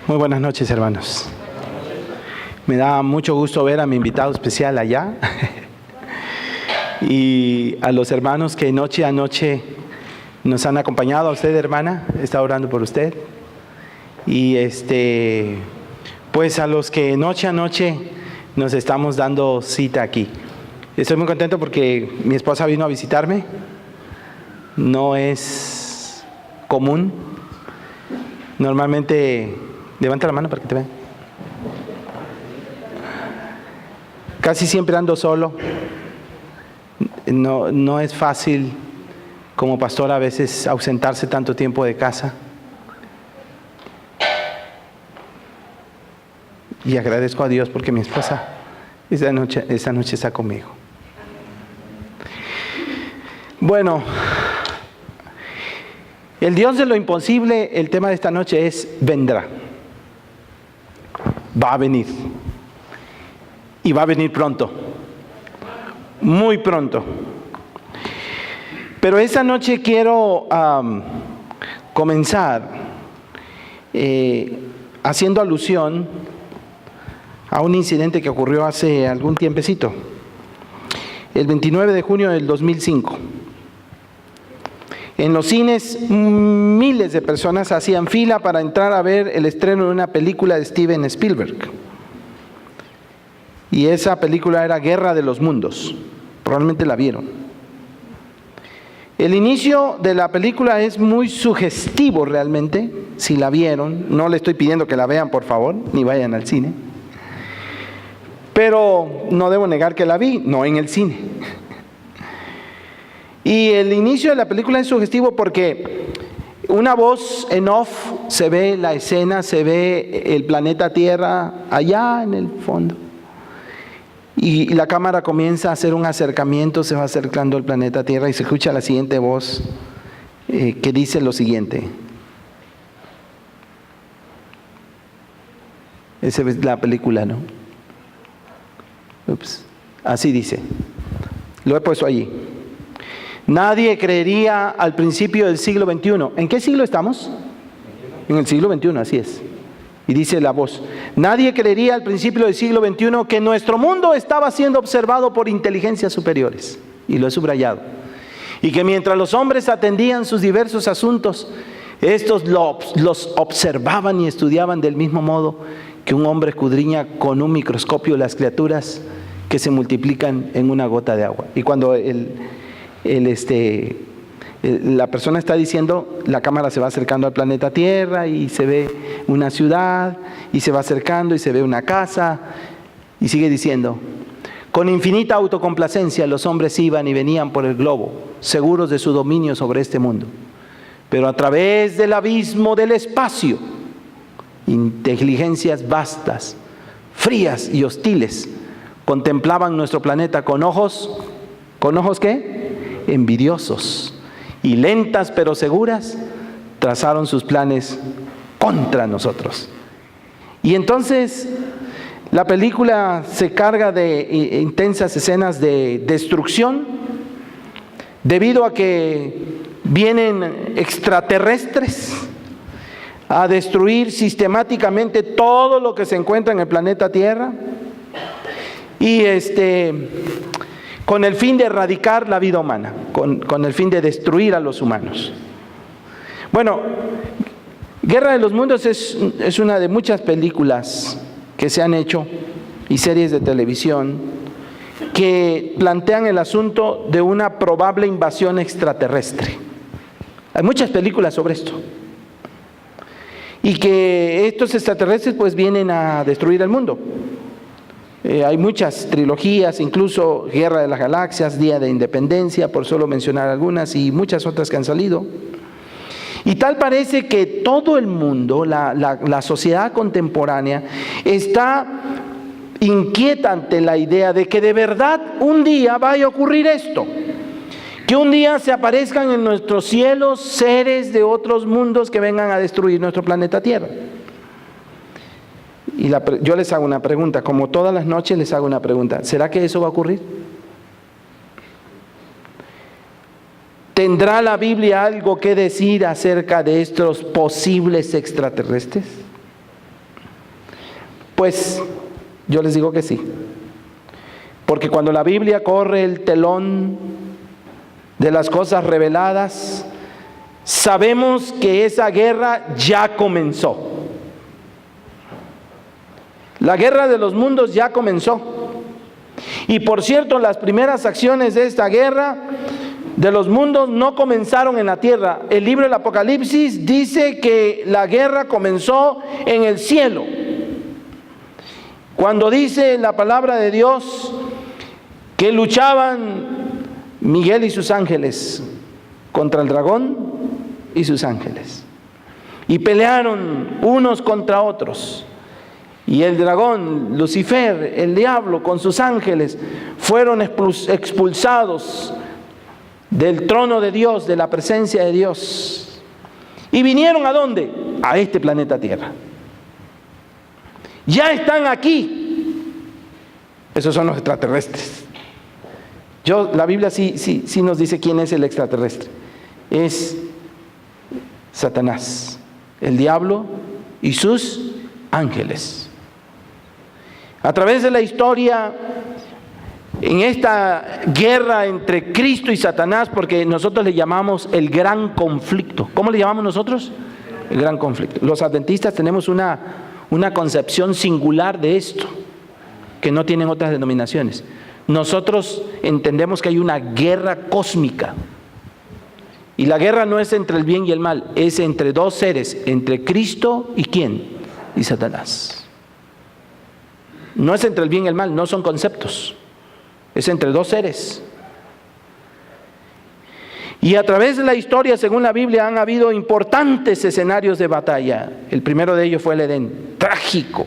Muy buenas noches, hermanos. Me da mucho gusto ver a mi invitado especial allá y a los hermanos que noche a noche nos han acompañado. A usted, hermana, está orando por usted. Y pues a los que noche a noche nos estamos dando cita aquí. Estoy muy contento porque mi esposa vino a visitarme. No es común. Normalmente, levanta la mano para que te vean. Casi siempre ando solo. No es fácil como pastor a veces ausentarse tanto tiempo de casa. Y agradezco a Dios porque mi esposa esta noche está conmigo. Bueno, el Dios de lo imposible, el tema de esta noche es vendrá. Va a venir. Y va a venir pronto. Muy pronto. Pero esta noche quiero comenzar haciendo alusión a un incidente que ocurrió hace algún tiempecito. El 29 de junio del 2005. En los cines, miles de personas hacían fila para entrar a ver el estreno de una película de Steven Spielberg. Y esa película era Guerra de los Mundos. Probablemente la vieron. El inicio de la película es muy sugestivo realmente, si la vieron. No le estoy pidiendo que la vean, por favor, ni vayan al cine. Pero no debo negar que la vi, no en el cine. Y el inicio de la película es sugestivo porque una voz en off, se ve la escena, se ve el planeta Tierra allá en el fondo. Y la cámara comienza a hacer un acercamiento, se va acercando al planeta Tierra y se escucha la siguiente voz que dice lo siguiente. Esa es la película, ¿no? Ups. Así dice. Lo he puesto allí. Nadie creería al principio del siglo XXI. ¿En qué siglo estamos? En el siglo XXI, así es. Y dice la voz, nadie creería al principio del siglo XXI que nuestro mundo estaba siendo observado por inteligencias superiores. Y lo he subrayado. Y que mientras los hombres atendían sus diversos asuntos, estos los observaban y estudiaban del mismo modo que un hombre escudriña con un microscopio las criaturas que se multiplican en una gota de agua. Y cuando la persona está diciendo, la cámara se va acercando al planeta Tierra y se ve una ciudad y se va acercando y se ve una casa y sigue diciendo, con infinita autocomplacencia los hombres iban y venían por el globo, seguros de su dominio sobre este mundo. Pero a través del abismo del espacio, inteligencias vastas, frías y hostiles, contemplaban nuestro planeta con ojos ¿qué? Envidiosos, y lentas pero seguras trazaron sus planes contra nosotros. Y entonces la película se carga de intensas escenas de destrucción debido a que vienen extraterrestres a destruir sistemáticamente todo lo que se encuentra en el planeta Tierra y con el fin de erradicar la vida humana, con el fin de destruir a los humanos. Bueno, Guerra de los Mundos es una de muchas películas que se han hecho y series de televisión que plantean el asunto de una probable invasión extraterrestre. Hay muchas películas sobre esto. Y que estos extraterrestres pues vienen a destruir el mundo. Hay muchas trilogías, incluso Guerra de las Galaxias, Día de Independencia, por solo mencionar algunas, y muchas otras que han salido. Y tal parece que todo el mundo, la sociedad contemporánea, está inquieta ante la idea de que de verdad un día vaya a ocurrir esto. Que un día se aparezcan en nuestros cielos seres de otros mundos que vengan a destruir nuestro planeta Tierra. Y yo les hago una pregunta, como todas las noches les hago una pregunta. ¿Será que eso va a ocurrir? ¿Tendrá la Biblia algo que decir acerca de estos posibles extraterrestres? Pues yo les digo que sí. Porque cuando la Biblia corre el telón de las cosas reveladas, sabemos que esa guerra ya comenzó. La guerra de los mundos ya comenzó. Y por cierto, las primeras acciones de esta guerra de los mundos no comenzaron en la tierra. El libro del Apocalipsis dice que la guerra comenzó en el cielo. Cuando dice la palabra de Dios que luchaban Miguel y sus ángeles contra el dragón y sus ángeles. Y pelearon unos contra otros. Y el dragón, Lucifer, el diablo, con sus ángeles, fueron expulsados del trono de Dios, de la presencia de Dios. ¿Y vinieron a dónde? A este planeta Tierra. Ya están aquí. Esos son los extraterrestres. La Biblia sí nos dice quién es el extraterrestre. Es Satanás, el diablo y sus ángeles. A través de la historia, en esta guerra entre Cristo y Satanás, porque nosotros le llamamos el gran conflicto. ¿Cómo le llamamos nosotros? El gran conflicto. Los adventistas tenemos una concepción singular de esto, que no tienen otras denominaciones. Nosotros entendemos que hay una guerra cósmica. Y la guerra no es entre el bien y el mal, es entre dos seres, entre Cristo y ¿quién? Y Satanás. No es entre el bien y el mal, no son conceptos. Es entre dos seres. Y a través de la historia, según la Biblia, han habido importantes escenarios de batalla. El primero de ellos fue el Edén. Trágico,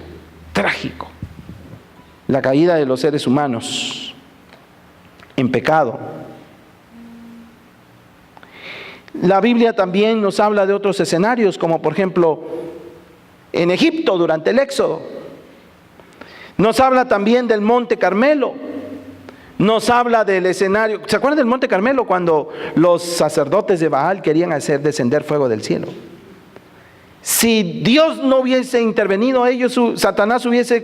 trágico. La caída de los seres humanos en pecado. La Biblia también nos habla de otros escenarios, como por ejemplo en Egipto durante el Éxodo. Nos habla también del Monte Carmelo. Nos habla del escenario. ¿Se acuerdan del Monte Carmelo cuando los sacerdotes de Baal querían hacer descender fuego del cielo? Si Dios no hubiese intervenido, Satanás hubiese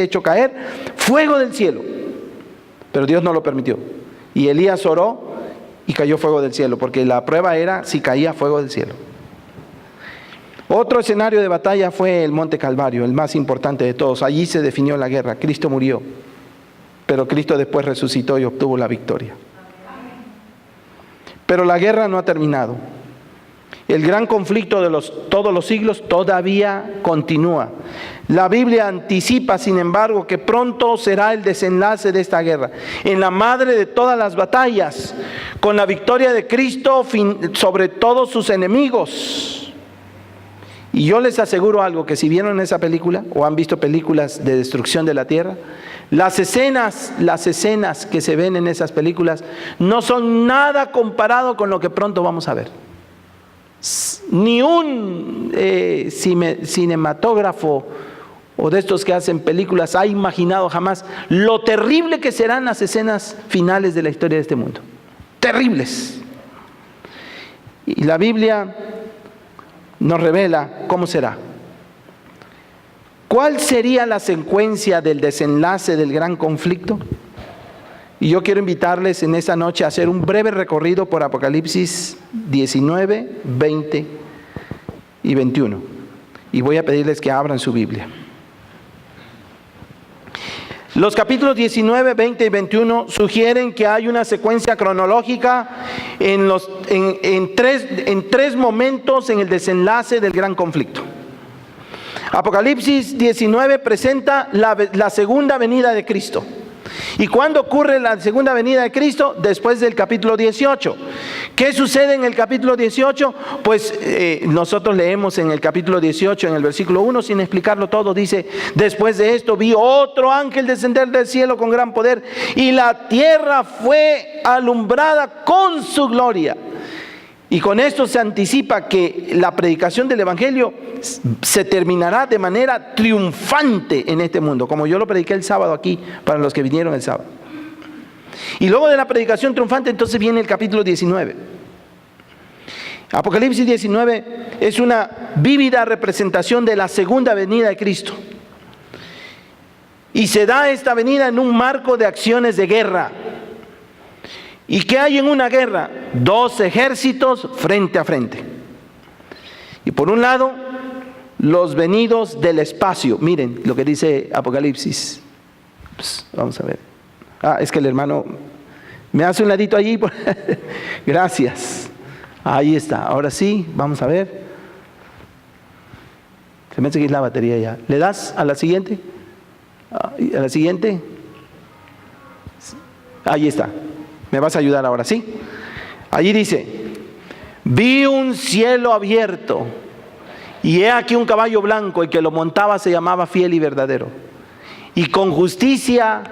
hecho caer fuego del cielo. Pero Dios no lo permitió. Y Elías oró y cayó fuego del cielo, porque la prueba era si caía fuego del cielo. Otro escenario de batalla fue el Monte Calvario, el más importante de todos. Allí se definió la guerra. Cristo murió, pero Cristo después resucitó y obtuvo la victoria. Pero la guerra no ha terminado. El gran conflicto de todos los siglos todavía continúa. La Biblia anticipa, sin embargo, que pronto será el desenlace de esta guerra. En la madre de todas las batallas, con la victoria de Cristo sobre todos sus enemigos. Y yo les aseguro algo, que si vieron esa película o han visto películas de destrucción de la tierra, las escenas que se ven en esas películas no son nada comparado con lo que pronto vamos a ver. Ni un cinematógrafo o de estos que hacen películas ha imaginado jamás lo terrible que serán las escenas finales de la historia de este mundo. Terribles. Y la Biblia nos revela cómo será. ¿Cuál sería la secuencia del desenlace del gran conflicto? Y yo quiero invitarles en esta noche a hacer un breve recorrido por Apocalipsis 19, 20 y 21. Y voy a pedirles que abran su Biblia. Los capítulos 19, 20 y 21 sugieren que hay una secuencia cronológica en tres momentos en el desenlace del gran conflicto. Apocalipsis 19 presenta la segunda venida de Cristo. ¿Y cuándo ocurre la segunda venida de Cristo? Después del capítulo 18. ¿Qué sucede en el capítulo 18? Pues nosotros leemos en el capítulo 18, en el versículo 1, sin explicarlo todo, dice: después de esto vi otro ángel descender del cielo con gran poder, y la tierra fue alumbrada con su gloria. Y con esto se anticipa que la predicación del Evangelio se terminará de manera triunfante en este mundo, como yo lo prediqué el sábado aquí para los que vinieron el sábado. Y luego de la predicación triunfante, entonces viene el capítulo 19. Apocalipsis 19 es una vívida representación de la segunda venida de Cristo. Y se da esta venida en un marco de acciones de guerra. ¿Y qué hay en una guerra? Dos ejércitos frente a frente. Y por un lado, los venidos del espacio. Miren lo que dice Apocalipsis. Pues, vamos a ver. Es que el hermano me hace un ladito allí. Gracias. Ahí está. Ahora sí, vamos a ver. Se me hace que es la batería ya. ¿Le das a la siguiente? ¿A la siguiente? Ahí está. ¿Me vas a ayudar ahora? Sí. Allí dice: vi un cielo abierto, y he aquí un caballo blanco, y que lo montaba se llamaba Fiel y Verdadero. Y con justicia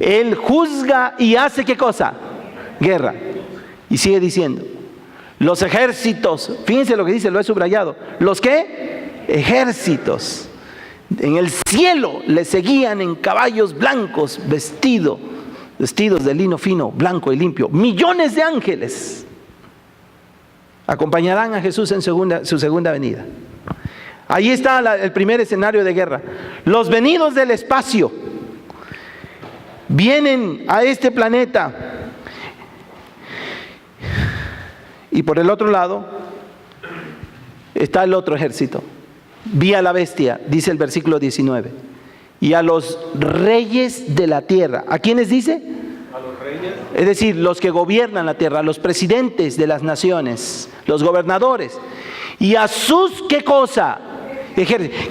él juzga y hace ¿qué cosa? Guerra. Y sigue diciendo: los ejércitos, fíjense lo que dice, lo he subrayado. ¿Los qué? Ejércitos. En el cielo le seguían en caballos blancos, vestidos de lino fino, blanco y limpio. Millones de ángeles acompañarán a Jesús en su segunda venida. Ahí está el primer escenario de guerra. Los venidos del espacio vienen a este planeta. Y por el otro lado está el otro ejército. Vi a la bestia, dice el versículo 19, y a los reyes de la tierra. ¿A quiénes dice? A los reyes. Es decir, los que gobiernan la tierra, los presidentes de las naciones, los gobernadores. Y a sus, ¿qué cosa?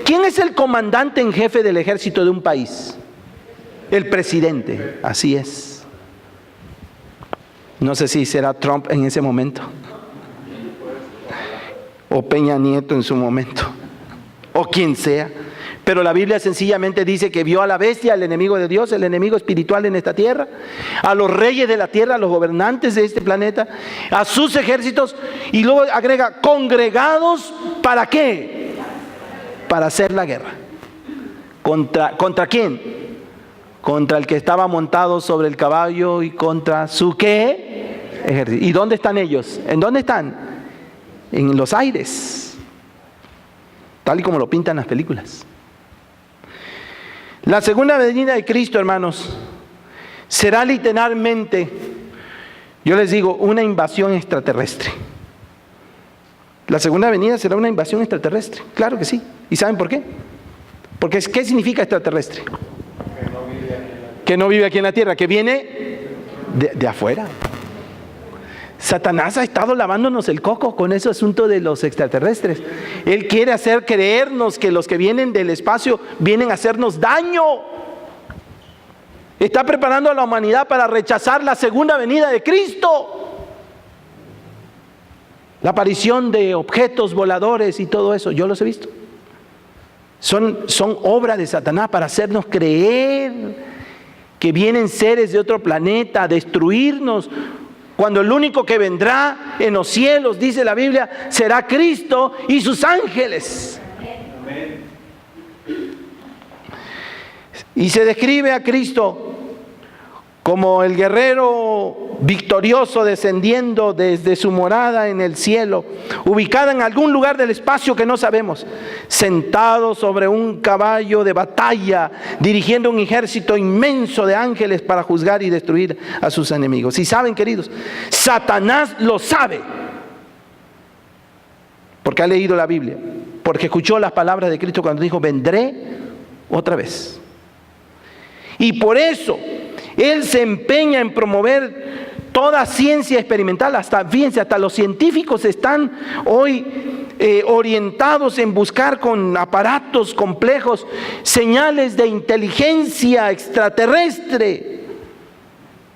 ¿Quién es el comandante en jefe del ejército de un país? El presidente, así es. No sé si será Trump en ese momento, o Peña Nieto en su momento, o quien sea. Pero la Biblia sencillamente dice que vio a la bestia, al enemigo de Dios, el enemigo espiritual en esta tierra, a los reyes de la tierra, a los gobernantes de este planeta, a sus ejércitos, y luego agrega, congregados, ¿para qué? Para hacer la guerra. ¿Contra quién? Contra el que estaba montado sobre el caballo y contra su ¿qué? Ejército. ¿Y dónde están ellos? ¿En dónde están? En los aires, tal y como lo pintan las películas. La segunda venida de Cristo, hermanos, será literalmente, yo les digo, una invasión extraterrestre. La segunda venida será una invasión extraterrestre, claro que sí. ¿Y saben por qué? Porque ¿qué significa extraterrestre? Que no vive aquí en la tierra, que viene de afuera. Satanás ha estado lavándonos el coco con ese asunto de los extraterrestres. Él quiere hacer creernos que los que vienen del espacio vienen a hacernos daño. Está preparando a la humanidad para rechazar la segunda venida de Cristo. La aparición de objetos voladores y todo eso, yo los he visto. Son obra de Satanás para hacernos creer que vienen seres de otro planeta a destruirnos, cuando el único que vendrá en los cielos, dice la Biblia, será Cristo y sus ángeles. Amén. Y se describe a Cristo como el guerrero victorioso descendiendo desde su morada en el cielo, ubicada en algún lugar del espacio que no sabemos, sentado sobre un caballo de batalla, dirigiendo un ejército inmenso de ángeles para juzgar y destruir a sus enemigos. Y saben, queridos, Satanás lo sabe, porque ha leído la Biblia, porque escuchó las palabras de Cristo cuando dijo, vendré otra vez. Y por eso él se empeña en promover toda ciencia experimental. Fíjense, hasta los científicos están hoy orientados en buscar con aparatos complejos señales de inteligencia extraterrestre.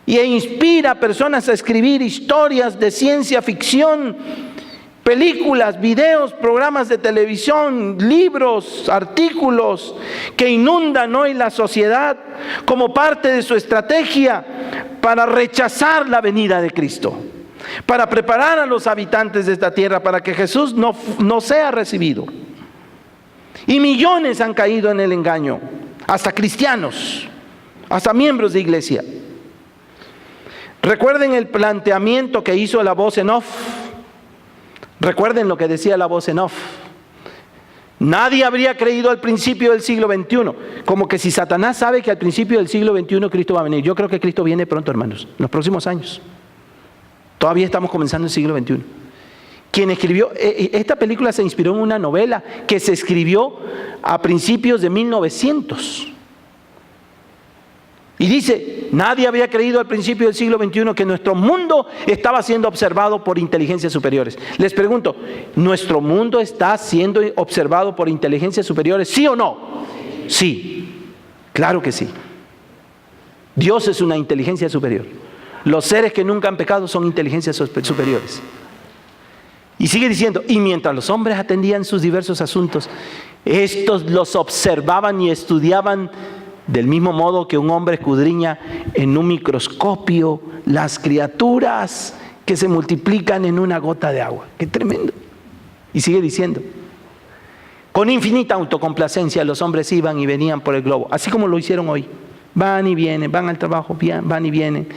E inspira a personas a escribir historias de ciencia ficción, películas, videos, programas de televisión, libros, artículos que inundan hoy la sociedad como parte de su estrategia para rechazar la venida de Cristo, para preparar a los habitantes de esta tierra para que Jesús no sea recibido. Y millones han caído en el engaño, hasta cristianos, hasta miembros de iglesia. Recuerden el planteamiento que hizo la voz en off. Recuerden lo que decía la voz en off. Nadie habría creído al principio del siglo XXI. Como que si Satanás sabe que al principio del siglo XXI Cristo va a venir. Yo creo que Cristo viene pronto, hermanos, en los próximos años. Todavía estamos comenzando el siglo XXI. Quien escribió, esta película se inspiró en una novela que se escribió a principios de 1900. Y dice, nadie había creído al principio del siglo XXI que nuestro mundo estaba siendo observado por inteligencias superiores. Les pregunto, ¿nuestro mundo está siendo observado por inteligencias superiores? ¿Sí o no? Sí, claro que sí. Dios es una inteligencia superior. Los seres que nunca han pecado son inteligencias superiores. Y sigue diciendo, y mientras los hombres atendían sus diversos asuntos, estos los observaban y estudiaban del mismo modo que un hombre escudriña en un microscopio las criaturas que se multiplican en una gota de agua. ¡Qué tremendo! Y sigue diciendo, con infinita autocomplacencia los hombres iban y venían por el globo, así como lo hicieron hoy. Van y vienen, van al trabajo, van y vienen.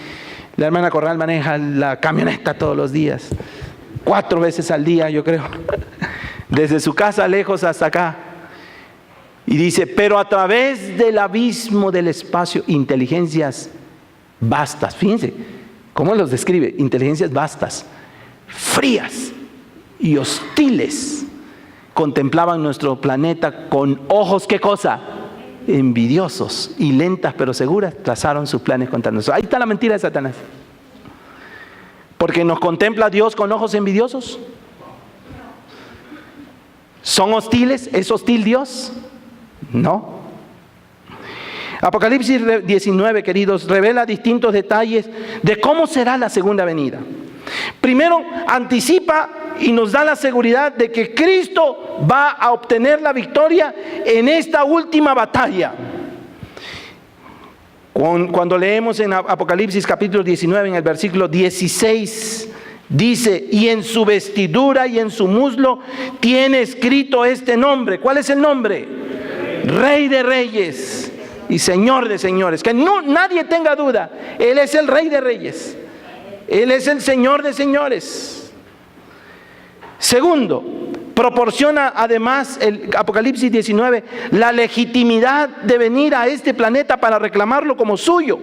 La hermana Corral maneja la camioneta todos los días, 4 veces al día, yo creo, desde su casa lejos hasta acá. Y dice, pero a través del abismo del espacio, inteligencias vastas, fíjense cómo los describe, inteligencias vastas, frías y hostiles, contemplaban nuestro planeta con ojos, ¿qué cosa? Envidiosos, y lentas pero seguras trazaron sus planes contra nosotros. Ahí está la mentira de Satanás. Porque nos contempla Dios con ojos envidiosos. ¿Son hostiles? ¿Es hostil Dios? No. Apocalipsis 19, queridos, revela distintos detalles de cómo será la segunda venida. Primero, anticipa y nos da la seguridad de que Cristo va a obtener la victoria en esta última batalla. Cuando leemos en Apocalipsis capítulo 19, en el versículo 16, dice, y en su vestidura y en su muslo tiene escrito este nombre. ¿Cuál es el nombre? Rey de Reyes y Señor de Señores. Que nadie tenga duda, Él es el Rey de Reyes. Él es el Señor de Señores. Segundo, proporciona además el Apocalipsis 19 la legitimidad de venir a este planeta para reclamarlo como suyo.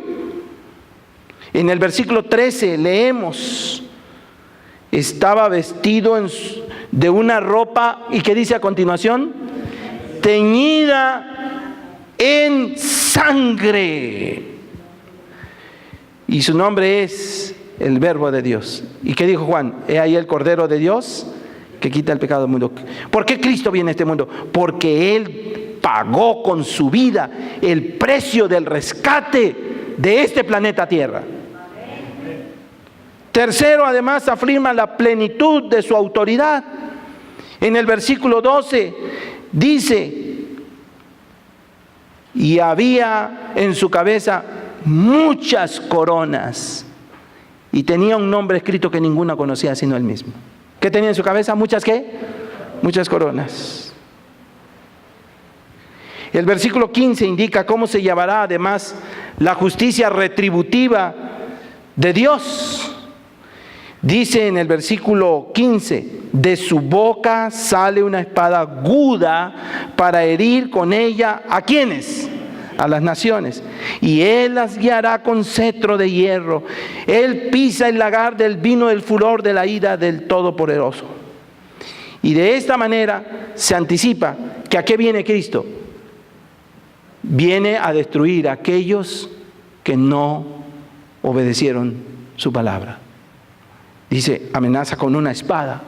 En el versículo 13 leemos, estaba vestido de una ropa, ¿y qué dice a continuación? Teñida en sangre. Y su nombre es el Verbo de Dios. ¿Y qué dijo Juan? He ahí el Cordero de Dios que quita el pecado del mundo. ¿Por qué Cristo viene a este mundo? Porque Él pagó con su vida el precio del rescate de este planeta Tierra. Tercero, además, afirma la plenitud de su autoridad. En el versículo 12 dice, y había en su cabeza muchas coronas, y tenía un nombre escrito que ninguna conocía sino él mismo. ¿Qué tenía en su cabeza? ¿Muchas qué? Muchas coronas. El versículo 15 indica cómo se llevará además la justicia retributiva de Dios. Dice en el versículo 15, de su boca sale una espada aguda para herir con ella, ¿a quiénes? A las naciones. Y Él las guiará con cetro de hierro. Él pisa el lagar del vino del furor de la ira del Todopoderoso. Y de esta manera se anticipa que ¿a qué viene Cristo? Viene a destruir a aquellos que no obedecieron su palabra. Dice, amenaza con una espada.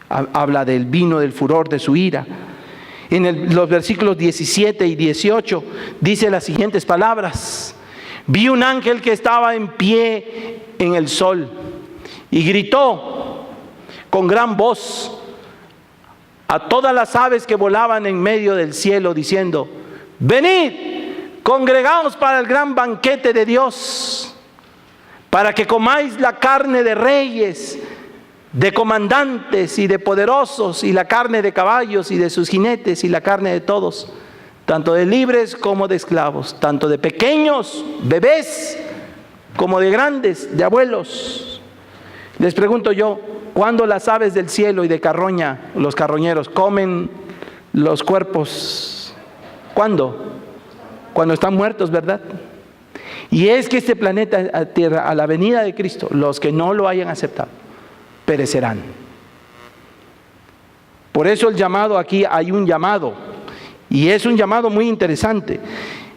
Habla del vino del furor de su ira. En los versículos 17 y 18 dice las siguientes palabras. Vi un ángel que estaba en pie en el sol y gritó con gran voz a todas las aves que volaban en medio del cielo diciendo, venid, congregaos para el gran banquete de Dios, para que comáis la carne de reyes, de comandantes y de poderosos, y la carne de caballos y de sus jinetes, y la carne de todos, tanto de libres como de esclavos, tanto de pequeños, bebés, como de grandes, de abuelos. Les pregunto yo, ¿cuándo las aves del cielo y de carroña, los carroñeros, comen los cuerpos. ¿Cuándo? Cuando están muertos, ¿verdad? Y es que este planeta Tierra, a la venida de Cristo, los que no lo hayan aceptado, perecerán. Por eso el llamado aquí, hay un llamado, y es un llamado muy interesante.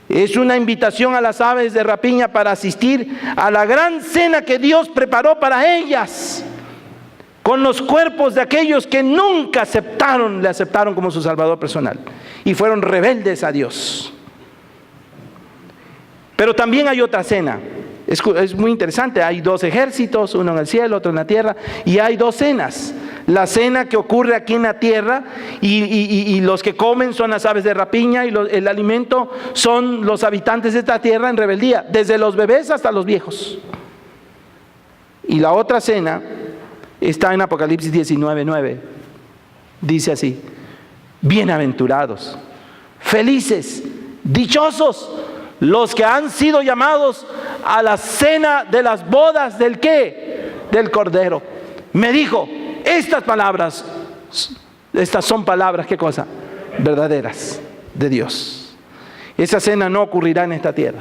Es una invitación a las aves de rapiña para asistir a la gran cena que Dios preparó para ellas, con los cuerpos de aquellos que nunca le aceptaron como su Salvador personal y fueron rebeldes a Dios. Pero también hay otra cena. Es muy interesante, hay dos ejércitos, uno en el cielo, otro en la tierra, y hay dos cenas. La cena que ocurre aquí en la tierra, y los que comen son las aves de rapiña, y el alimento son los habitantes de esta tierra en rebeldía, desde los bebés hasta los viejos. Y la otra cena está en Apocalipsis 19:9. Dice así: bienaventurados, felices, dichosos los que han sido llamados a la cena de las bodas ¿del qué? Del Cordero. Me dijo, estas son palabras, ¿qué cosa? Verdaderas de Dios. Esa cena no ocurrirá en esta tierra.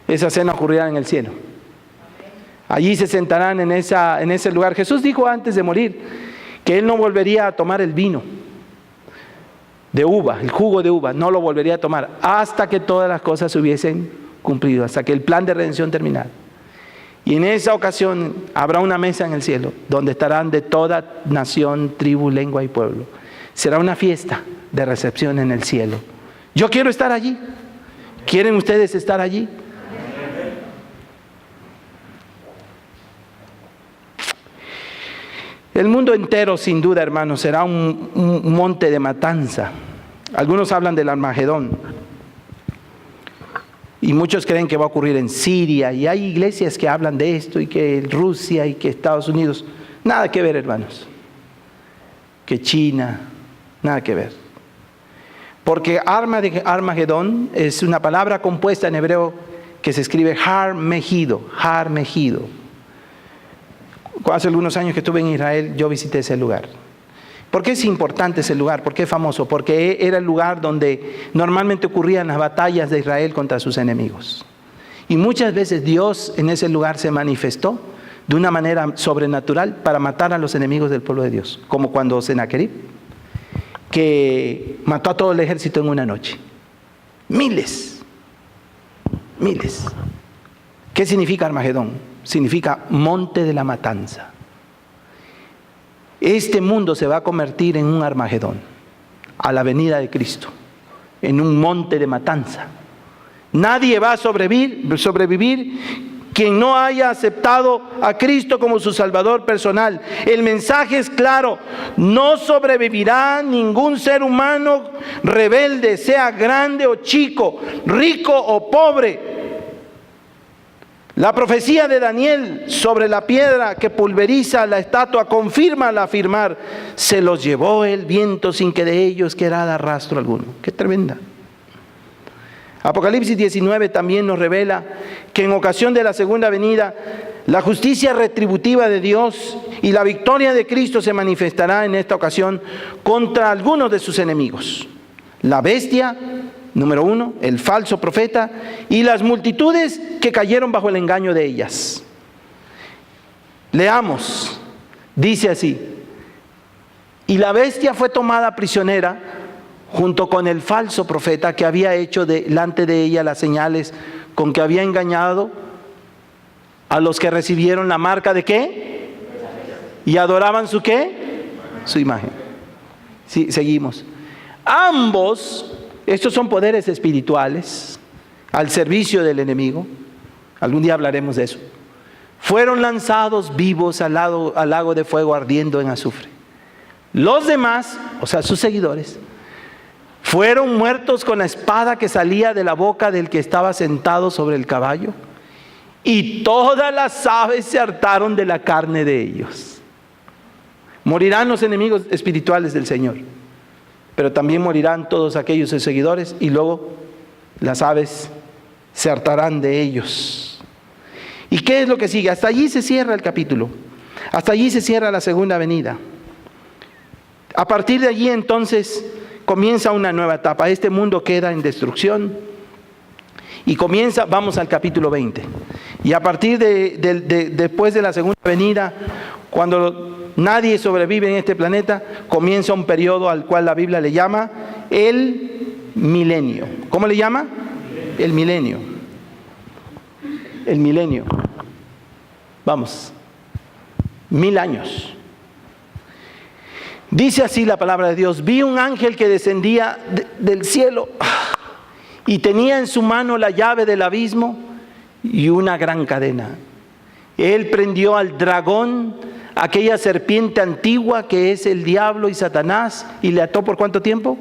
Esa cena ocurrirá en el cielo. Allí se sentarán en ese lugar. Jesús dijo antes de morir que Él no volvería a tomar el vino de uva, el jugo de uva, no lo volvería a tomar hasta que todas las cosas se hubiesen cumplido, hasta que el plan de redención terminara. Y en esa ocasión habrá una mesa en el cielo donde estarán de toda nación, tribu, lengua y pueblo. Será una fiesta de recepción en el cielo. Yo quiero estar allí. ¿Quieren ustedes estar allí? El mundo entero, sin duda, hermanos, será un monte de matanza. Algunos hablan del Armagedón. Y muchos creen que va a ocurrir en Siria. Y hay iglesias que hablan de esto, y que Rusia, y que Estados Unidos. Nada que ver, hermanos. Que China, nada que ver. Porque Armagedón es una palabra compuesta en hebreo que se escribe Har Megido. Hace algunos años que estuve en Israel, yo visité ese lugar. ¿Por qué es importante ese lugar? ¿Por qué es famoso? Porque era el lugar donde normalmente ocurrían las batallas de Israel contra sus enemigos. Y muchas veces Dios en ese lugar se manifestó de una manera sobrenatural para matar a los enemigos del pueblo de Dios. Como cuando Sennacherib, que mató a todo el ejército en una noche. Miles. ¿Qué significa Armagedón? Significa monte de la matanza. Este mundo se va a convertir en un Armagedón a la venida de Cristo, en un monte de matanza. Nadie va a sobrevivir quien no haya aceptado a Cristo como su Salvador personal. El mensaje es claro: no sobrevivirá ningún ser humano rebelde, sea grande o chico, rico o pobre. La profecía de Daniel sobre la piedra que pulveriza la estatua confirma al afirmar: se los llevó el viento sin que de ellos quedara rastro alguno. ¡Qué tremenda! Apocalipsis 19 también nos revela que en ocasión de la segunda venida, la justicia retributiva de Dios y la victoria de Cristo se manifestará en esta ocasión contra algunos de sus enemigos. La bestia, número 1, el falso profeta y las multitudes que cayeron bajo el engaño de ellas. Leamos, dice así: y la bestia fue tomada prisionera junto con el falso profeta que había hecho delante de ella las señales con que había engañado a los que recibieron la marca de ¿qué? Y adoraban su ¿qué? Su imagen. Sí, seguimos. Ambos, estos son poderes espirituales al servicio del enemigo. Algún día hablaremos de eso. Fueron lanzados vivos al lago de fuego ardiendo en azufre. Los demás, o sea, sus seguidores, fueron muertos con la espada que salía de la boca del que estaba sentado sobre el caballo. Y todas las aves se hartaron de la carne de ellos. Morirán los enemigos espirituales del Señor, pero también morirán todos aquellos seguidores, y luego las aves se hartarán de ellos. ¿Y qué es lo que sigue? Hasta allí se cierra el capítulo. Hasta allí se cierra la segunda venida. A partir de allí entonces comienza una nueva etapa. Este mundo queda en destrucción y comienza, vamos al capítulo 20. Y a partir después de la segunda venida, cuando nadie sobrevive en este planeta, comienza un periodo al cual la Biblia le llama el milenio. ¿Cómo le llama? El milenio. El milenio. Vamos. 1000 años. Dice así la palabra de Dios: vi un ángel que descendía del cielo y tenía en su mano la llave del abismo y una gran cadena. Él prendió al dragón, aquella serpiente antigua que es el diablo y Satanás, y le ató ¿por cuánto tiempo?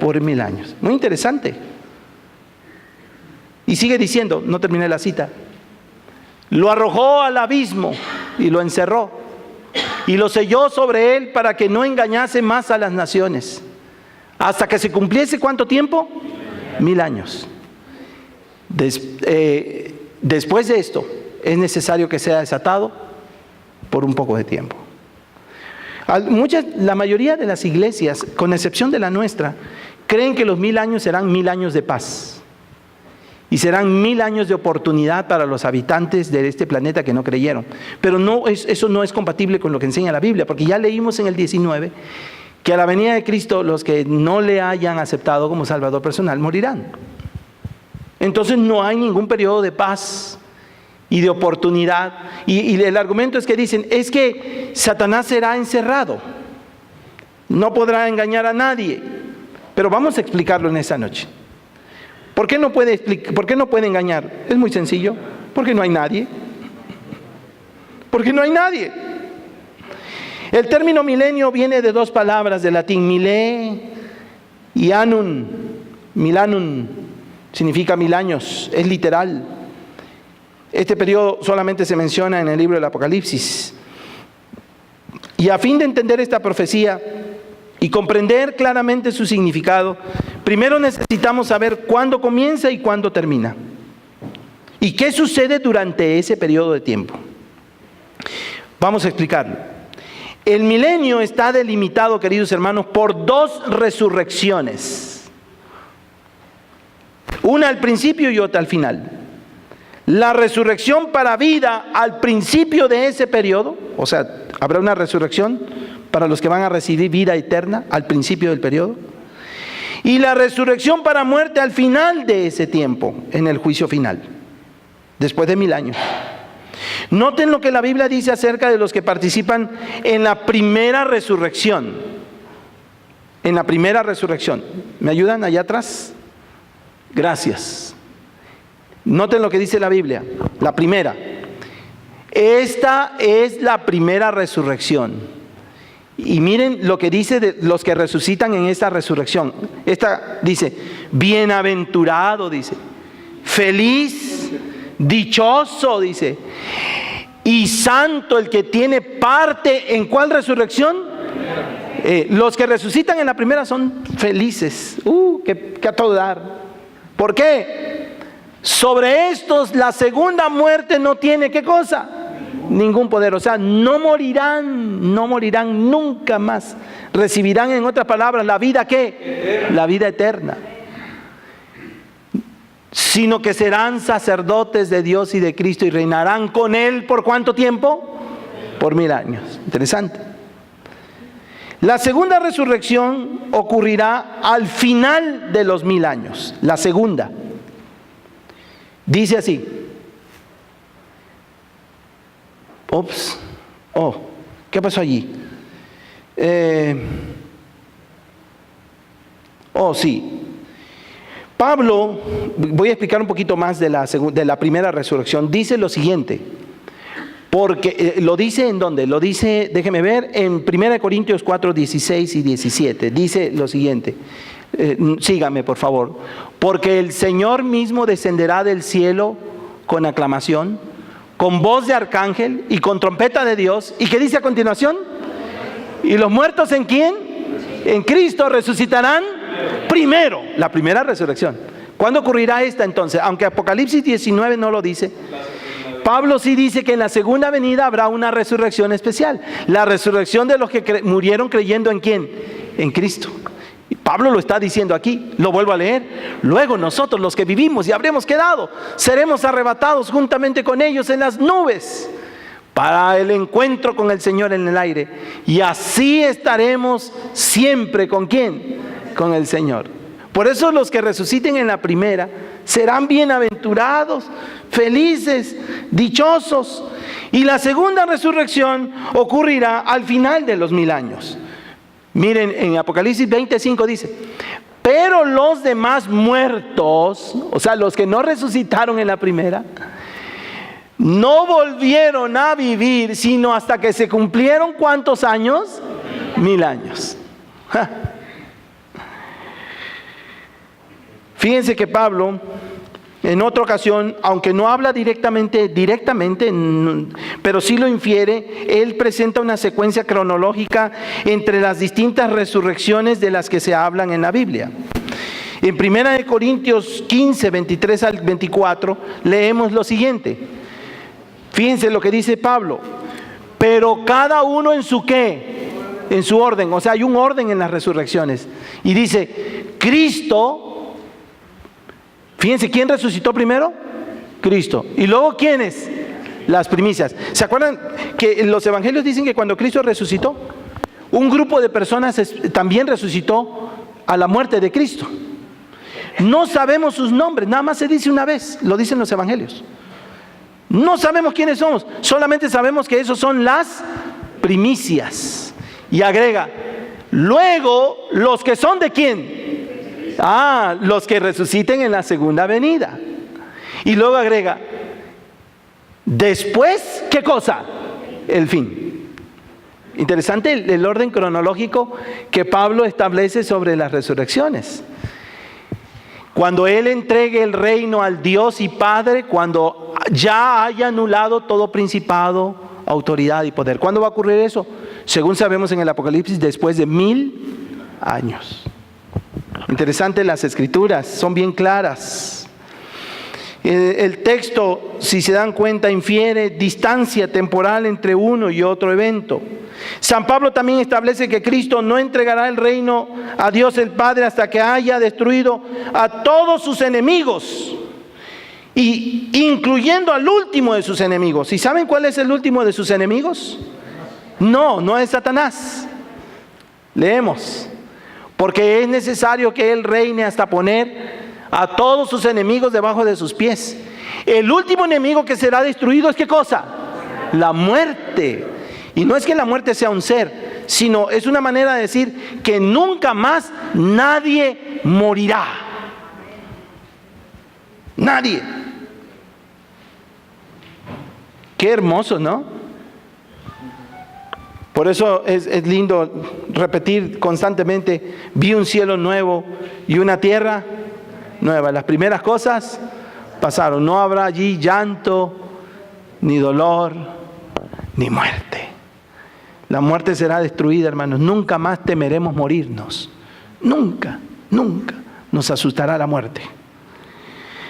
Por 1000 años. Muy interesante. Y sigue diciendo, no terminé la cita: lo arrojó al abismo y lo encerró, y lo selló sobre él para que no engañase más a las naciones, hasta que se cumpliese ¿cuánto tiempo? 1000 años. Después de esto, es necesario que sea desatado por un poco de tiempo. La mayoría de las iglesias, con excepción de la nuestra, creen que los 1000 años serán 1000 años de paz. Y serán 1000 años de oportunidad para los habitantes de este planeta que no creyeron. Pero eso no es compatible con lo que enseña la Biblia, porque ya leímos en el 19 que a la venida de Cristo los que no le hayan aceptado como Salvador personal morirán. Entonces no hay ningún periodo de paz y de oportunidad. Y el argumento es que dicen, es que Satanás será encerrado, no podrá engañar a nadie. Pero vamos a explicarlo en esta noche. ¿Por qué no puede engañar? Es muy sencillo, porque no hay nadie. Porque no hay nadie. El término milenio viene de dos palabras del latín, milé y annum. Milanum significa 1000 años, es literal. Este periodo solamente se menciona en el libro del Apocalipsis. Y a fin de entender esta profecía y comprender claramente su significado, primero necesitamos saber cuándo comienza y cuándo termina. ¿Y qué sucede durante ese periodo de tiempo? Vamos a explicarlo. El milenio está delimitado, queridos hermanos, por 2 resurrecciones. Una al principio y otra al final. La resurrección para vida al principio de ese periodo, o sea, habrá una resurrección para los que van a recibir vida eterna al principio del periodo, y la resurrección para muerte al final de ese tiempo, en el juicio final, después de 1000 años. Noten lo que la Biblia dice acerca de los que participan en la primera resurrección. En la primera resurrección. ¿Me ayudan allá atrás? Gracias. Noten lo que dice la Biblia. La primera. Esta es la primera resurrección. Y miren lo que dice de los que resucitan en esta resurrección. Esta dice, bienaventurado, dice, feliz, dichoso, dice, y santo el que tiene parte en ¿cuál resurrección? Los que resucitan en la primera son felices, que a todo dar. ¿Por qué? Sobre estos la segunda muerte no tiene ¿qué cosa? Ningún poder, o sea, no morirán nunca más. Recibirán, en otras palabras, la vida ¿qué? La vida eterna. Sino que serán sacerdotes de Dios y de Cristo y reinarán con Él ¿por cuánto tiempo? Por 1000 años. Interesante. La segunda resurrección ocurrirá al final de los 1000 años. La segunda. Dice así. ¿Qué pasó allí? Sí. Pablo, voy a explicar un poquito más de la primera resurrección. Dice lo siguiente, porque lo dice ¿en dónde? Lo dice, déjeme ver, en 1 Corintios 4, 16 y 17. Dice lo siguiente, sígame por favor. Porque el Señor mismo descenderá del cielo con aclamación, con voz de arcángel y con trompeta de Dios. ¿Y qué dice a continuación? ¿Y los muertos en quién? En Cristo resucitarán primero. La primera resurrección. ¿Cuándo ocurrirá esta entonces? Aunque Apocalipsis 19 no lo dice, Pablo sí dice que en la segunda venida habrá una resurrección especial. La resurrección de los que murieron creyendo ¿en quién? En Cristo. Pablo lo está diciendo aquí, lo vuelvo a leer. Luego nosotros, los que vivimos y habremos quedado, seremos arrebatados juntamente con ellos en las nubes para el encuentro con el Señor en el aire. Y así estaremos siempre, ¿con quién? Con el Señor. Por eso los que resuciten en la primera serán bienaventurados, felices, dichosos. Y la segunda resurrección ocurrirá al final de los 1000 años. Miren, en Apocalipsis 25 dice: pero los demás muertos, o sea, los que no resucitaron en la primera, no volvieron a vivir sino hasta que se cumplieron ¿cuántos años? 1000 años. Fíjense que Pablo, en otra ocasión, aunque no habla directamente, pero sí lo infiere, él presenta una secuencia cronológica entre las distintas resurrecciones de las que se hablan en la Biblia. En 1 Corintios 15, 23 al 24, leemos lo siguiente. Fíjense lo que dice Pablo: pero cada uno en su ¿qué? En su orden. O sea, hay un orden en las resurrecciones. Y dice, Cristo... Fíjense, ¿quién resucitó primero? Cristo. ¿Y luego quiénes? Las primicias. ¿Se acuerdan que los evangelios dicen que cuando Cristo resucitó, un grupo de personas también resucitó a la muerte de Cristo? No sabemos sus nombres, nada más se dice una vez, lo dicen los evangelios. No sabemos quiénes somos, solamente sabemos que esos son las primicias. Y agrega, luego, ¿los que son de quién? Los que resuciten en la segunda venida. Y luego agrega, después, ¿qué cosa? El fin. Interesante el orden cronológico que Pablo establece sobre las resurrecciones. Cuando Él entregue el reino al Dios y Padre, cuando ya haya anulado todo principado, autoridad y poder. ¿Cuándo va a ocurrir eso? Según sabemos en el Apocalipsis, después de 1000 años. Interesante, las escrituras son bien claras. El texto, si se dan cuenta, infiere distancia temporal entre uno y otro evento. San Pablo también establece que Cristo no entregará el reino a Dios el Padre hasta que haya destruido a todos sus enemigos, y incluyendo al último de sus enemigos. ¿Y saben cuál es el último de sus enemigos? No es Satanás. Leemos: porque es necesario que Él reine hasta poner a todos sus enemigos debajo de sus pies. El último enemigo que será destruido es ¿qué cosa? La muerte. Y no es que la muerte sea un ser, sino es una manera de decir que nunca más nadie morirá. Nadie. Qué hermoso, ¿no? Por eso es lindo repetir constantemente: vi un cielo nuevo y una tierra nueva. Las primeras cosas pasaron. No habrá allí llanto, ni dolor, ni muerte. La muerte será destruida, hermanos. Nunca más temeremos morirnos. Nunca nos asustará la muerte.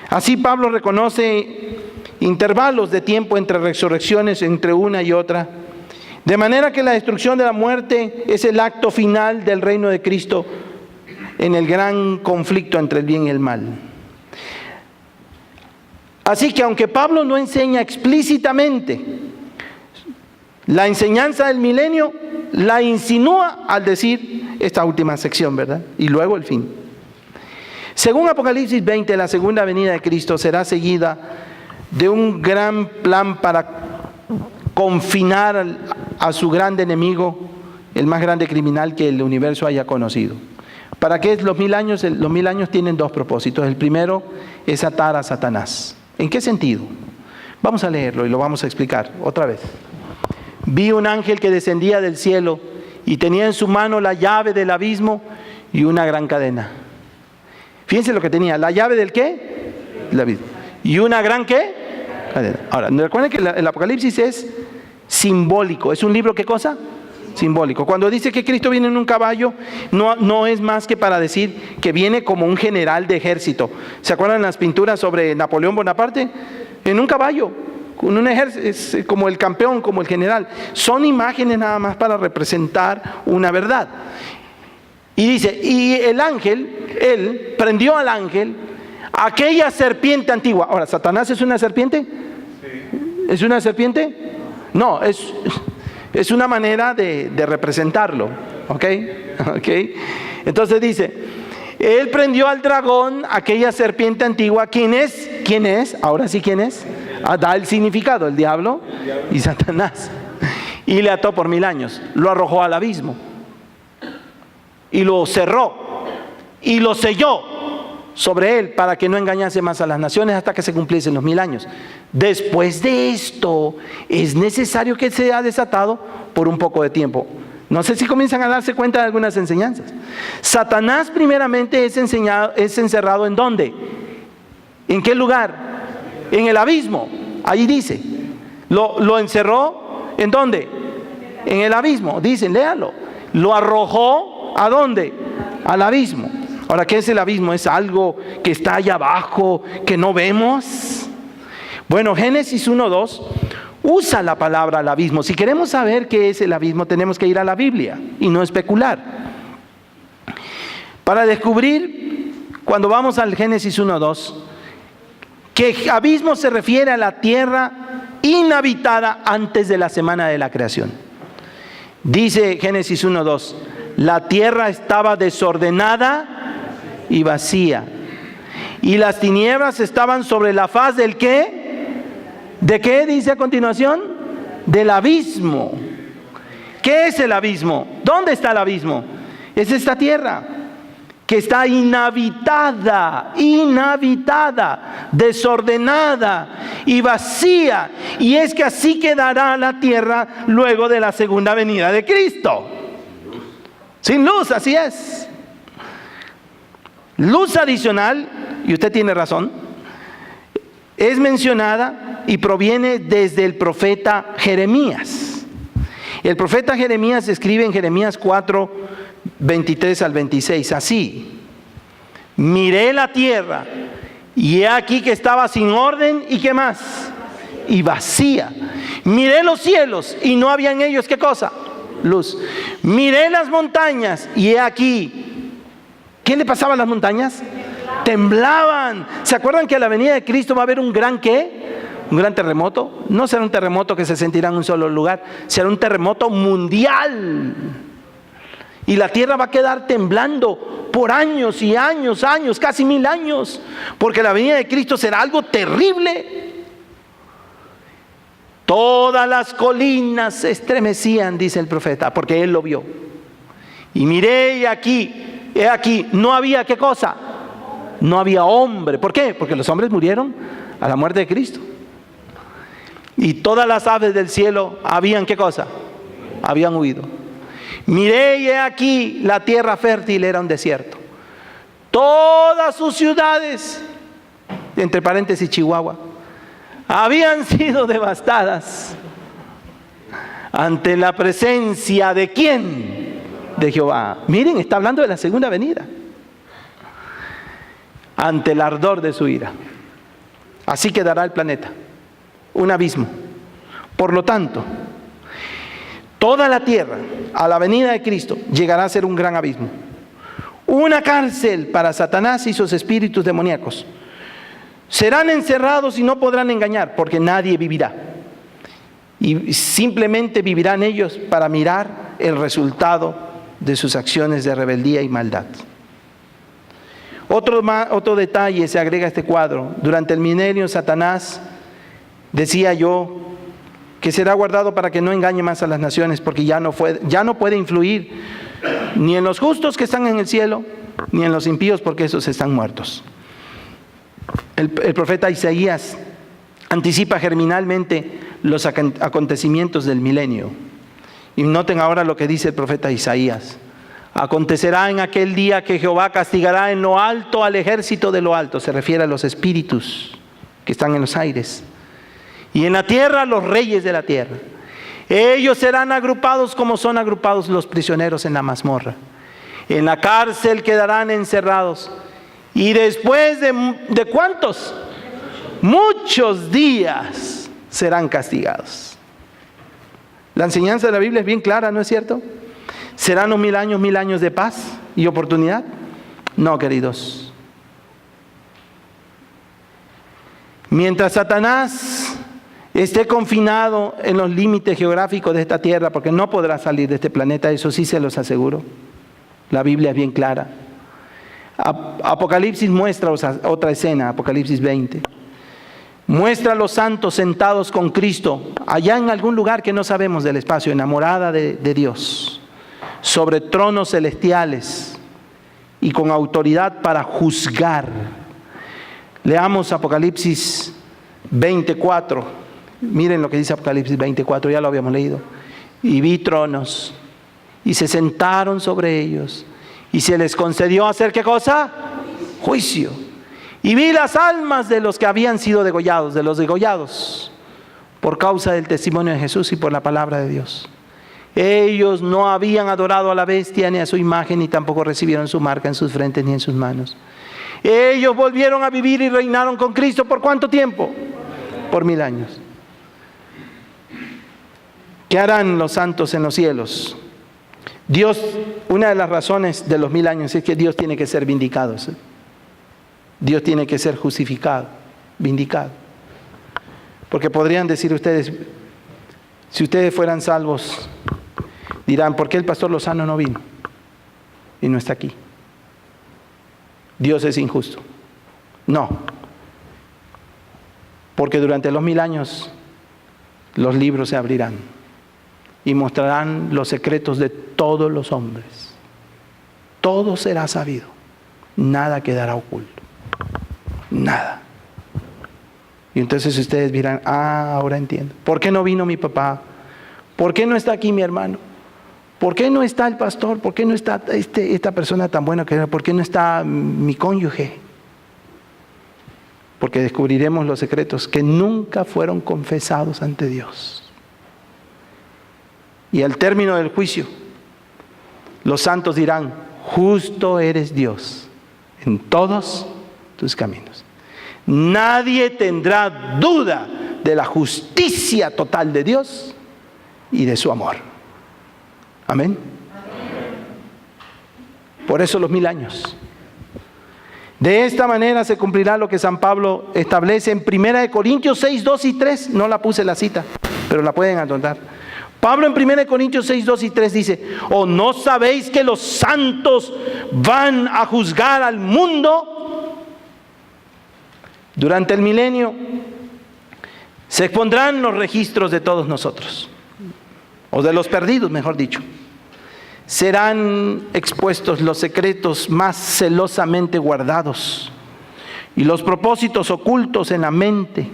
Así Pablo reconoce intervalos de tiempo entre resurrecciones, entre una y otra. De manera que la destrucción de la muerte es el acto final del reino de Cristo en el gran conflicto entre el bien y el mal. Así que aunque Pablo no enseña explícitamente la enseñanza del milenio, la insinúa al decir esta última sección, ¿verdad? Y luego el fin. Según Apocalipsis 20, la segunda venida de Cristo será seguida de un gran plan para confinar a su grande enemigo, el más grande criminal que el universo haya conocido. ¿Para qué es los 1000 años? Los 1000 años tienen dos propósitos. El primero es atar a Satanás. ¿En qué sentido? Vamos a leerlo y lo vamos a explicar otra vez. Vi un ángel que descendía del cielo y tenía en su mano la llave del abismo y una gran cadena. Fíjense lo que tenía: la llave del ¿qué? El abismo. ¿Y una gran qué? Cadena. Ahora, recuerden que el Apocalipsis es simbólico. ¿Es un libro qué cosa? Simbólico. Cuando dice que Cristo viene en un caballo, no es más que para decir que viene como un general de ejército. ¿Se acuerdan las pinturas sobre Napoleón Bonaparte? En un caballo, con un ejército, como el campeón, como el general. Son imágenes nada más para representar una verdad. Y dice, y el ángel, él prendió al ángel, aquella serpiente antigua. Ahora, ¿Satanás es una serpiente? ¿Es una serpiente? No, es una manera de representarlo. ¿Ok? Entonces dice, él prendió al dragón, aquella serpiente antigua. ¿Quién es? ¿Quién es? Ahora sí, ¿quién es? Da el significado, el diablo y Satanás. Y le ató por 1000 años. Lo arrojó al abismo. Y lo cerró. Y lo selló sobre él para que no engañase más a las naciones hasta que se cumpliesen los 1000 años. Después de esto, es necesario que sea desatado por un poco de tiempo. No sé si comienzan a darse cuenta de algunas enseñanzas. Satanás primeramente es encerrado ¿en dónde? ¿En qué lugar? En el abismo. Ahí dice. Lo encerró ¿en dónde? En el abismo. Dicen, léalo. Lo arrojó ¿a dónde? Al abismo. Ahora, ¿qué es el abismo? ¿Es algo que está allá abajo que no vemos? Bueno, Génesis 1:2 usa la palabra al abismo. Si queremos saber qué es el abismo, tenemos que ir a la Biblia y no especular. Para descubrir, cuando vamos al Génesis 1:2, que abismo se refiere a la tierra inhabitada antes de la semana de la creación. Dice Génesis 1:2, la tierra estaba desordenada y vacía, y las tinieblas estaban sobre la faz del ¿qué? ¿De qué dice a continuación? Del abismo. ¿Qué es el abismo? ¿Dónde está el abismo? Es esta tierra que está inhabitada, desordenada y vacía. Y es que así quedará la tierra luego de la segunda venida de Cristo. Sin luz, así es. Luz adicional, y usted tiene razón, es mencionada y proviene desde el profeta Jeremías. El profeta Jeremías escribe en Jeremías 4, 23 al 26, así: miré la tierra y he aquí que estaba sin orden y ¿qué más? Y vacía. Miré los cielos y no había en ellos ¿qué cosa? Luz. Miré las montañas y he aquí, ¿qué le pasaba a las montañas? Temblaban. ¿Se acuerdan que a la venida de Cristo va a haber un gran qué? Un gran terremoto. No será un terremoto que se sentirá en un solo lugar, será un terremoto mundial. Y la tierra va a quedar temblando por años y años, casi 1000 años, porque la venida de Cristo será algo terrible. Todas las colinas se estremecían, dice el profeta, porque él lo vio. Y miré y he aquí, no había ¿qué cosa? No había hombre. ¿Por qué? Porque los hombres murieron a la muerte de Cristo. Y todas las aves del cielo habían ¿qué cosa? Habían huido. Miré y he aquí, la tierra fértil era un desierto. Todas sus ciudades, entre paréntesis Chihuahua, habían sido devastadas ante la presencia de ¿quién? De Jehová. Miren, está hablando de la segunda venida. Ante el ardor de su ira. Así quedará el planeta, un abismo. Por lo tanto, toda la tierra a la venida de Cristo llegará a ser un gran abismo, una cárcel para Satanás y sus espíritus demoníacos. Serán encerrados y no podrán engañar, porque nadie vivirá. Y simplemente vivirán ellos para mirar el resultado de sus acciones de rebeldía y maldad. Otro detalle se agrega a este cuadro. Durante el milenio, Satanás, decía yo, que será guardado para que no engañe más a las naciones, porque ya no puede influir ni en los justos que están en el cielo, ni en los impíos, porque esos están muertos. El profeta Isaías anticipa germinalmente los acontecimientos del milenio. Y noten ahora lo que dice el profeta Isaías. Acontecerá en aquel día que Jehová castigará en lo alto al ejército de lo alto. Se refiere a los espíritus que están en los aires. Y en la tierra los reyes de la tierra. Ellos serán agrupados como son agrupados los prisioneros en la mazmorra. En la cárcel quedarán encerrados. Y después de ¿cuántos? Muchos días serán castigados. La enseñanza de la Biblia es bien clara, ¿no es cierto? Serán los 1000 años de paz. y oportunidad? No, queridos. Mientras Satanás esté confinado en los límites geográficos de esta tierra, porque no podrá salir de este planeta, eso sí se los aseguro. La Biblia es bien clara. Apocalipsis muestra otra escena, Apocalipsis 20. Muestra a los santos sentados con Cristo, allá en algún lugar que no sabemos del espacio, enamorada de Dios, sobre tronos celestiales y con autoridad para juzgar. Leamos Apocalipsis 24. Miren lo que dice Apocalipsis 24, ya lo habíamos leído. Y vi tronos, y se sentaron sobre ellos, y se les concedió hacer ¿qué cosa? Juicio. Y vi las almas de los que habían sido degollados, de los degollados, por causa del testimonio de Jesús y por la palabra de Dios. Ellos no habían adorado a la bestia ni a su imagen, ni tampoco recibieron su marca en sus frentes ni en sus manos. Ellos volvieron a vivir y reinaron con Cristo. ¿Por cuánto tiempo? Por 1000 años. ¿Qué harán los santos en los cielos? Dios, una de las razones de los 1000 años es que Dios tiene que ser vindicado. Dios tiene que ser justificado, vindicado. Porque podrían decir ustedes, si ustedes fueran salvos, dirán, ¿por qué el pastor Lozano no vino? Y no está aquí. Dios es injusto. No. Porque durante los 1000 años los libros se abrirán y mostrarán los secretos de todos los hombres. Todo será sabido. Nada quedará oculto. Nada. Y entonces ustedes dirán, ahora entiendo. ¿Por qué no vino mi papá? ¿Por qué no está aquí mi hermano? ¿Por qué no está el pastor? ¿Por qué no está esta persona tan buena que era? ¿Por qué no está mi cónyuge? Porque descubriremos los secretos que nunca fueron confesados ante Dios. Y al término del juicio, los santos dirán, justo eres Dios en todos tus caminos. Nadie tendrá duda de la justicia total de Dios y de su amor. Amén. Por eso los 1000 años. De esta manera se cumplirá lo que San Pablo establece en 1 Corintios 6, 2 y 3. No la puse la cita, pero la pueden anotar. Pablo en 1 Corintios 6, 2 y 3 dice, ¿o no sabéis que los santos van a juzgar al mundo? Durante el milenio se expondrán los registros de todos nosotros, o de los perdidos, mejor dicho. Serán expuestos los secretos más celosamente guardados y los propósitos ocultos en la mente.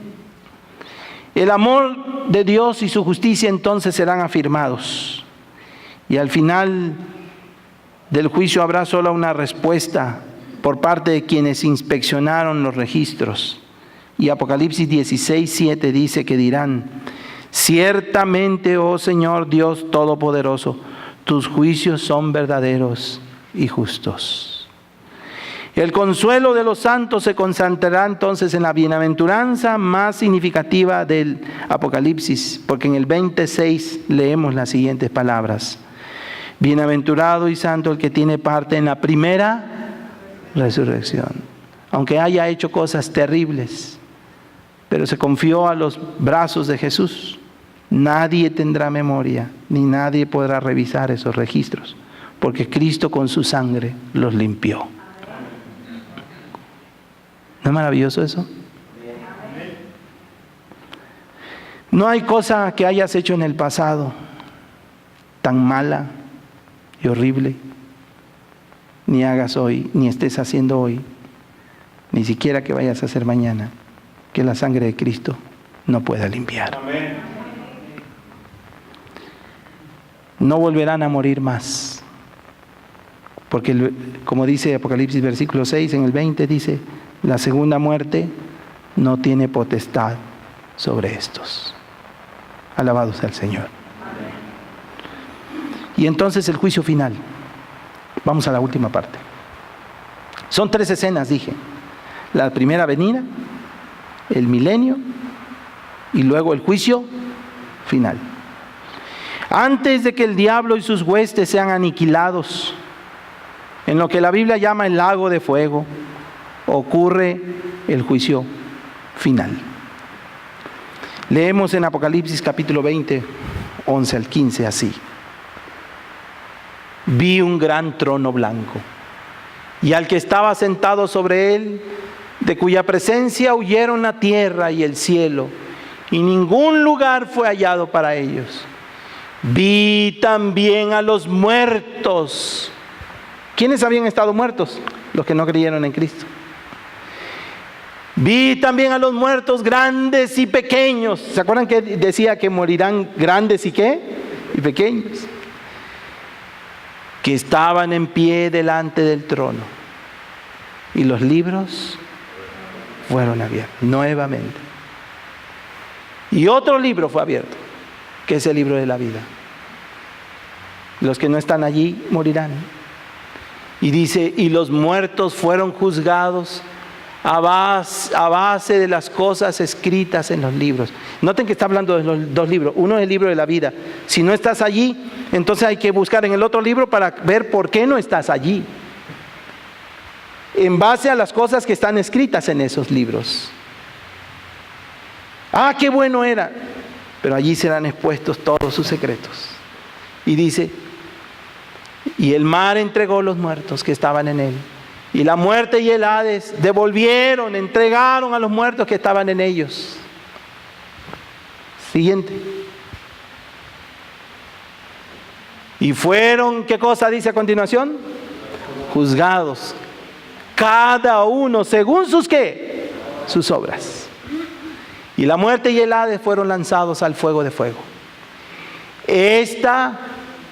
El amor de Dios y su justicia entonces serán afirmados. Y al final del juicio habrá solo una respuesta por parte de quienes inspeccionaron los registros. Y Apocalipsis 16, 7 dice que dirán, ciertamente, oh Señor Dios Todopoderoso, tus juicios son verdaderos y justos. El consuelo de los santos se concentrará entonces en la bienaventuranza más significativa del Apocalipsis, porque en el 26 leemos las siguientes palabras. Bienaventurado y santo el que tiene parte en la primera resurrección. Aunque haya hecho cosas terribles, pero se confió a los brazos de Jesús, nadie tendrá memoria, ni nadie podrá revisar esos registros, porque Cristo con su sangre los limpió. ¿No es maravilloso eso? No hay cosa que hayas hecho en el pasado tan mala y horrible, ni hagas hoy, ni estés haciendo hoy, ni siquiera que vayas a hacer mañana, que la sangre de Cristo no pueda limpiar. Amén. No volverán a morir más, porque como dice Apocalipsis versículo 6, en el 20 dice, la segunda muerte no tiene potestad sobre estos. Alabado sea el Señor. Y entonces el juicio final. Vamos a la última parte. Son 3 escenas, dije. La primera venida, el milenio y luego el juicio final. Antes de que el diablo y sus huestes sean aniquilados, En lo que la Biblia llama el lago de fuego, ocurre el juicio final. Leemos en Apocalipsis capítulo 20, 11 al 15 así. Vi un gran trono blanco y al que estaba sentado sobre él, de cuya presencia huyeron la tierra y el cielo, y ningún lugar fue hallado para ellos. Vi también a los muertos. ¿Quiénes habían estado muertos? Los que no creyeron en Cristo. Vi también a los muertos grandes y pequeños. ¿Se acuerdan que decía que morirán grandes y qué? Y pequeños. Que estaban en pie delante del trono. Y los libros fueron abiertos nuevamente. Y otro libro fue abierto, que es el libro de la vida. Los que no están allí morirán. Y dice, y los muertos fueron juzgados a base de las cosas escritas en los libros. Noten que está hablando de los dos libros. Uno es el libro de la vida. Si no estás allí, entonces hay que buscar en el otro libro para ver por qué no estás allí. En base a las cosas que están escritas en esos libros. Ah, qué bueno era. Pero allí serán expuestos todos sus secretos. Y dice, y el mar entregó los muertos que estaban en él. Y la muerte y el Hades entregaron a los muertos que estaban en ellos. Siguiente. Y fueron, ¿qué cosa dice a continuación? Juzgados. Cada uno según sus ¿qué? Sus obras. Y la muerte y el Hades fueron lanzados al fuego de fuego. Esta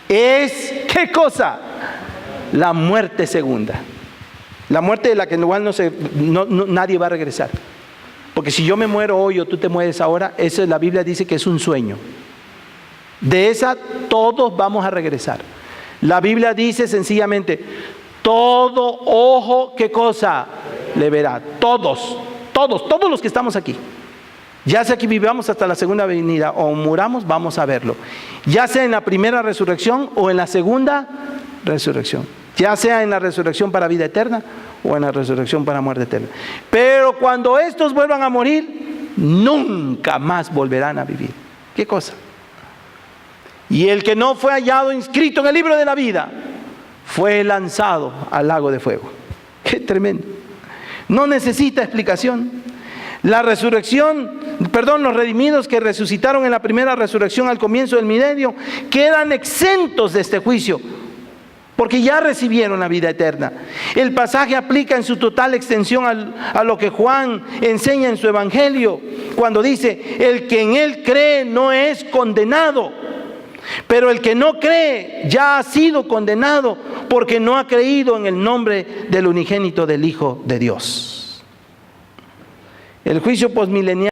es, ¿qué cosa? La muerte segunda. La muerte de la que igual nadie va a regresar. Porque si yo me muero hoy o tú te mueres ahora, eso la Biblia dice que es un sueño. De esa todos vamos a regresar. La Biblia dice sencillamente, todo ojo, ¿qué cosa? Le verá. Todos los que estamos aquí. Ya sea que vivamos hasta la segunda venida o muramos, vamos a verlo. Ya sea en la primera resurrección o en la segunda resurrección. Ya sea en la resurrección para vida eterna o en la resurrección para muerte eterna. Pero cuando estos vuelvan a morir, nunca más volverán a vivir. ¿Qué cosa? Y el que no fue hallado inscrito en el libro de la vida, fue lanzado al lago de fuego. ¡Qué tremendo! No necesita explicación. La resurrección, los redimidos que resucitaron en la primera resurrección al comienzo del milenio, quedan exentos de este juicio, porque ya recibieron la vida eterna. El pasaje aplica en su total extensión a lo que Juan enseña en su evangelio, cuando dice, el que en él cree no es condenado, pero el que no cree ya ha sido condenado, porque no ha creído en el nombre del unigénito del Hijo de Dios. El juicio posmilenial